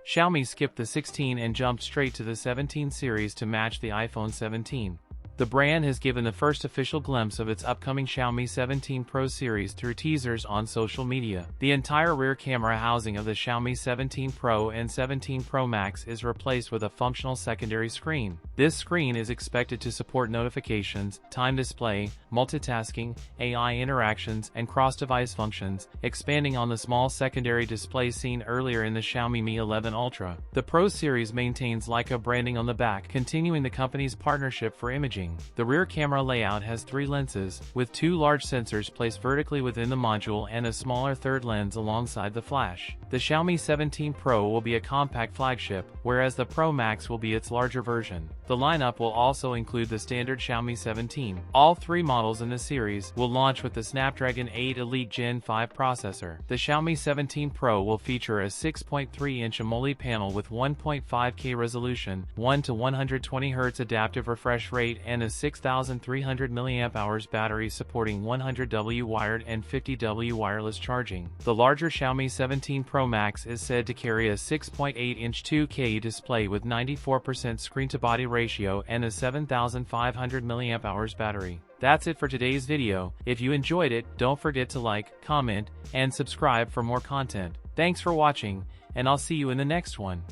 Xiaomi skipped the 16 and jumped straight to the 17 series to match the iPhone 17. The brand has given the first official glimpse of its upcoming Xiaomi 17 Pro series through teasers on social media. The entire rear camera housing of the Xiaomi 17 Pro and 17 Pro Max is replaced with a functional secondary screen. This screen is expected to support notifications, time display, multitasking, AI interactions, and cross-device functions, expanding on the small secondary display seen earlier in the Xiaomi Mi 11 Ultra. The Pro series maintains Leica branding on the back, continuing the company's partnership for imaging. The rear camera layout has 3 lenses, with 2 large sensors placed vertically within the module and a smaller third lens alongside the flash. The Xiaomi 17 Pro will be a compact flagship, whereas the Pro Max will be its larger version. The lineup will also include the standard Xiaomi 17. All 3 models in the series will launch with the Snapdragon 8 Elite Gen 5 processor. The Xiaomi 17 Pro will feature a 6.3-inch AMOLED panel with 1.5K resolution, 1 to 120 Hz adaptive refresh rate, and a 6,300 mAh battery supporting 100W wired and 50W wireless charging. The larger Xiaomi 17 Pro Max is said to carry a 6.8-inch 2K display with 94% screen-to-body ratio and a 7,500 mAh battery. That's it for today's video. If you enjoyed it, don't forget to like, comment, and subscribe for more content. Thanks for watching, and I'll see you in the next one.